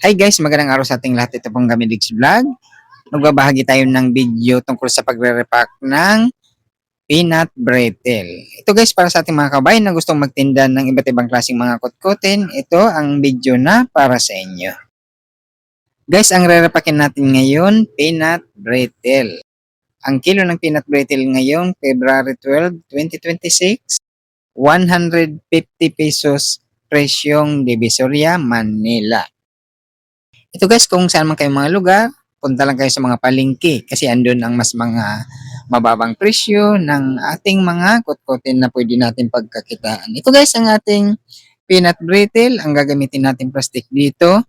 Hi guys, magandang araw sa ating lahat. Ito pong Gamidigs Vlog. Magbabahagi tayo ng video tungkol sa pagre-repack ng peanut brittle. Ito guys, para sa ating mga kabayan na gustong magtinda ng iba't ibang klaseng mga kutkutin, ito ang video na para sa inyo. Guys, ang re-repackin natin ngayon, peanut brittle. Ang kilo ng peanut brittle ngayon, February 12, 2026, 150 pesos presyong Divisoria, Manila. Ito guys, kung saan man kayong mga lugar, punta lang kayo sa mga palengke kasi andun ang mas mga mababang presyo ng ating mga kutkutin na pwede natin pagkakitaan. Ito guys, ang ating peanut brittle. Ang gagamitin natin plastic dito,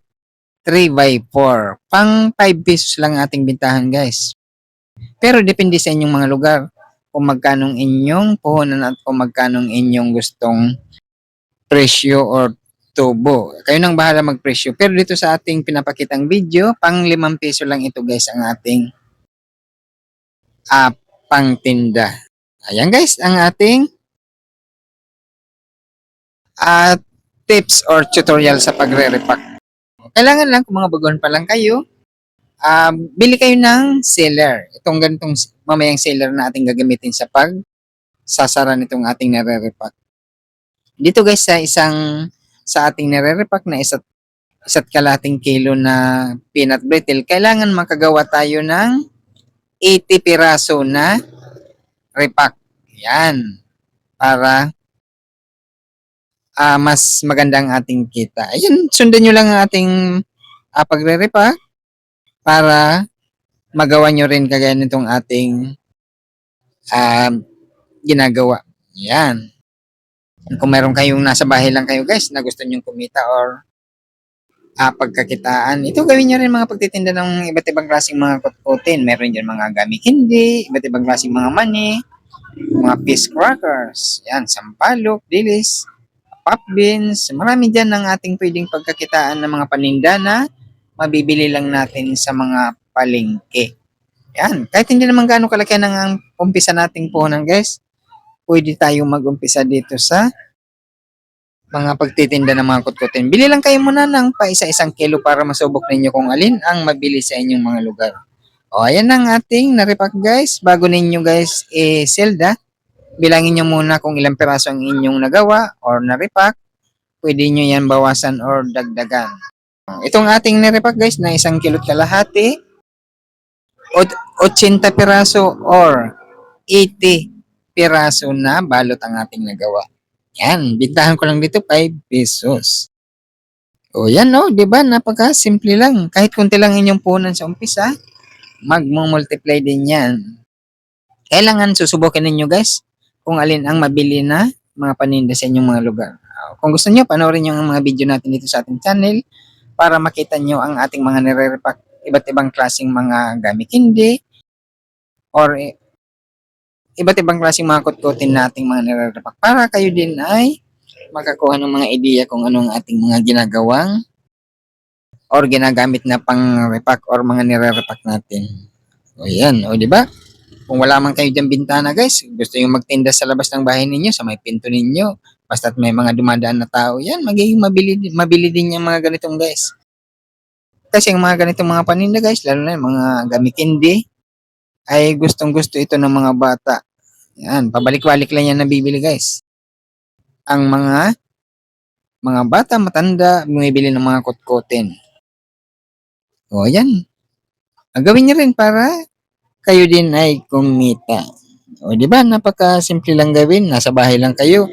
3x4. Pang 5 pesos lang ating bintahan guys. Pero depende sa inyong mga lugar kung magkanong inyong puhunan at kung magkanong inyong gustong presyo or tubo. Kayo nang bahala magpresyo. Pero dito sa ating pinapakitang video, pang 5 piso lang ito guys ang ating uh, pangtinda. Ayan guys, ang ating uh, tips or tutorial sa pagre-repack. Kailangan lang kung mga baguhan pa lang kayo, bili kayo ng sealer. Itong ganitong mamayang sealer na ating gagamitin sa sasara nitong ating nare-repack. Dito guys sa ating nare-repack na isa't kalating kilo na peanut brittle, kailangan makagawa tayo ng 80 piraso na repack. Yan. Para mas magandang ating kita. Ayun, sundan nyo lang ang ating pagre-repack para magawa nyo rin kagaya nitong ating ginagawa. Yan. Kung meron kayong nasa bahay lang kayo guys na gusto nyong kumita or pagkakitaan. Ito gawin nyo rin mga pagtitinda ng iba't ibang klaseng mga kutkutin. Meron dyan mga gami candy, iba't ibang klaseng mga mani, mga fish crackers, yan, sampalok, dilis, pop beans. Marami dyan ng ating pwedeng pagkakitaan ng mga paninda na mabibili lang natin sa mga palengke. Yan, kahit hindi naman gaano kalaki ang umpisa nating puhunan guys, pwede tayong mag-umpisa dito sa mga pagtitinda ng mga kutkutin. Bili lang kayo muna ng pa isa-isang kilo para masubok ninyo kung alin ang mabili sa inyong mga lugar. O, ayan ang ating na-repack guys. Bago ninyo guys i-selda, bilangin nyo muna kung ilang piraso ang inyong nagawa or na-repack. Pwede nyo yan bawasan or dagdagan. Itong ating na-repack guys na 1 kilot kalahati, 80 piraso or 80 piraso na balot ang ating nagawa. Yan, bintahan ko lang dito 5 pesos. O yan no, di ba? Napaka-simple lang. Kahit kunti lang inyong punan sa umpisa, magmo-multiply din yan. Kailangan susubukin ninyo guys kung alin ang mabili na mga paninda sa inyong mga lugar. Kung gusto nyo, panoorin nyo ang mga video natin dito sa ating channel para makita nyo ang ating mga nire-repack iba't ibang klaseng mga gamit candy or iba't ibang klaseng mga kutkutin nating mga nire-repack para kayo din ay makakuha ng mga ideya kung anong ating mga ginagawang or ginagamit na pang-repack or mga nire-repack natin. O yan, o di ba? Kung wala man kayo dyan bintana guys, gusto nyo magtinda sa labas ng bahay ninyo, sa may pinto ninyo, basta't may mga dumadaan na tao, yan, magiging mabili din yung mga ganitong guys. Kasi yung mga ganitong mga paninda guys, lalo na yung mga gamit candy, ay gustong gusto ito ng mga bata. Yan, pabalik-balik lang yan nabibili guys. Ang mga bata, matanda, bumibili ng mga kutkutin. O yan, gawin nyo rin para kayo din ay kumita. O di ba, napaka-simple lang gawin, nasa bahay lang kayo,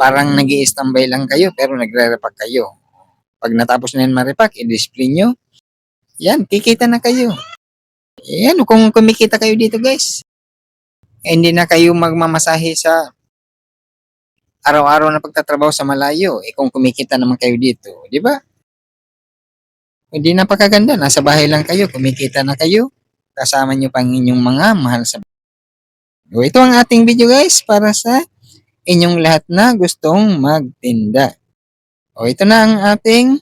parang nag-i-standby lang kayo pero nagre-repack kayo. Pag natapos na yan ma-repack, i-display nyo, yan, kikita na kayo. Yan, kung kumikita kayo dito guys, hindi na kayo magmamasahe sa araw-araw na pagtatrabaho sa malayo, kung kumikita naman kayo dito, di ba? Hindi napakaganda, nasa bahay lang kayo, kumikita na kayo, kasama nyo pang inyong mga mahal sa bahay. O, ito ang ating video guys para sa inyong lahat na gustong magtinda. O, ito na ang ating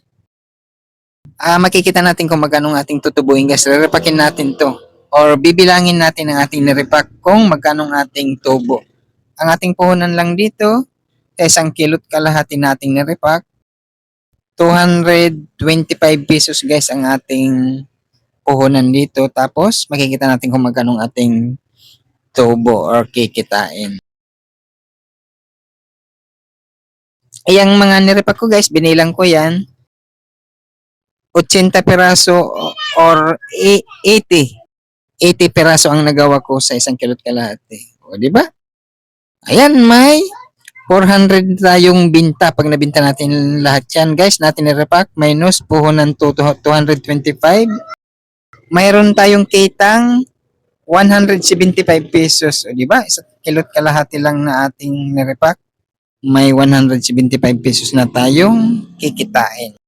makikita natin kung magkano ang ating tutubuin guys. Rerepakin natin to or bibilangin natin ang ating nirepack kung magkano ang ating tubo. Ang ating puhunan lang dito, 1 kilot kalahati nating nirepack, ₱225 guys ang ating puhunan dito. Tapos makikita natin kung magkano ang ating tubo or kikitain. Yang mga nirepack ko guys, binilang ko yan. 80 piraso or 80. 80 piraso ang nagawa ko sa 1 kilo't kalahati. O, di ba? Ayan, may 400 tayong binta. Pag nabinta natin lahat yan, guys, natin nirepack, minus puhunan 225. Mayroon tayong kitang 175 pesos. O, di ba? 1 kilo't kalahati lang na ating nirepack. May 175 pesos na tayong kikitain.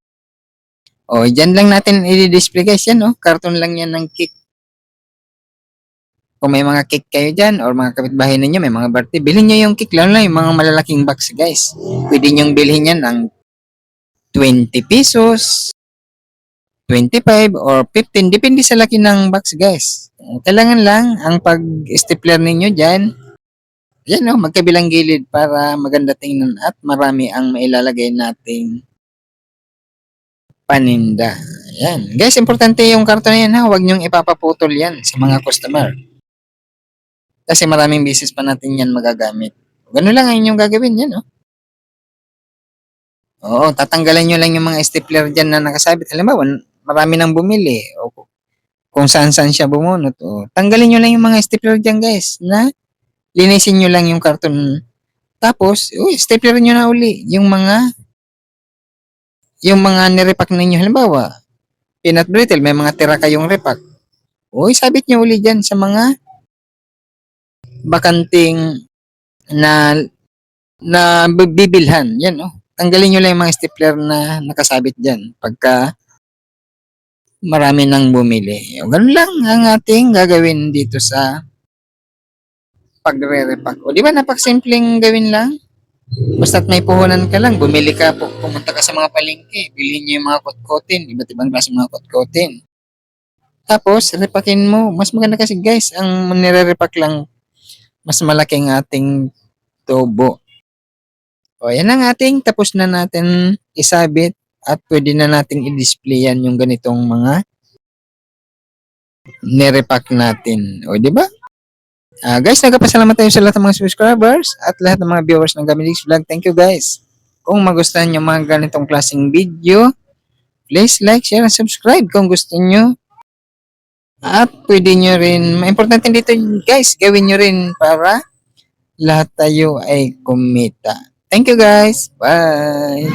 O, dyan lang natin i-display guys yan, no? Karton lang yan ng cake. Kung may mga cake kayo dyan or mga kapitbahay ninyo, may mga birthday, bilhin nyo yung cake, lalo na yung mga malalaking box guys. Pwede nyo bilhin yan ng 20 pesos, 25 or 15, depende sa laki ng box guys. Kailangan lang ang pag-stapler ninyo dyan, yan no, magkabilang gilid para maganda tingnan at marami ang mailalagay nating paninda. Yan. Guys, importante yung karton na yan ha. Huwag nyong ipapaputol yan sa mga customer. Kasi maraming beses pa natin yan magagamit. Ganun lang ang inyong gagawin yan, no? Oo, tatanggalan nyo lang yung mga stapler dyan na nakasabit. Halimbawa, marami nang bumili. O kung saan-saan siya bumunot. O, tanggalin nyo lang yung mga stapler dyan, guys. Na linisin nyo lang yung karton. Tapos, stapler nyo na uli yung mga nirepack ninyo. Halimbawa, peanut brittle, may mga tira kayong repack. Sabit nyo uli dyan sa mga bakanting na bibilhan. Yan, tanggalin nyo lang yung mga stapler na nakasabit dyan pagka marami nang bumili. Ganun lang ang ating gagawin dito sa pagre-repack. O, di ba napakasimpleng gawin lang? Basta't may puhunan ka lang, bumili ka, pumunta ka sa mga palengke, bilhin nyo yung mga kotkotin, iba't ibang klase mga kotkotin. Tapos, repakin mo. Mas maganda kasi guys, ang nire-repack lang, mas malaking ating tubo. O, yan ang ating tapos na natin isabit at pwede na nating i-display yan yung ganitong mga nirepack natin. O, di ba? Guys, nagpapasalamat tayo sa lahat ng mga subscribers at lahat ng mga viewers ng Gamilix Vlog. Thank you guys. Kung magustuhan nyo mga ganitong klaseng video, please like, share, and subscribe kung gusto nyo. At pwede nyo rin, importante dito guys, gawin nyo rin para lahat tayo ay kumita. Thank you guys. Bye.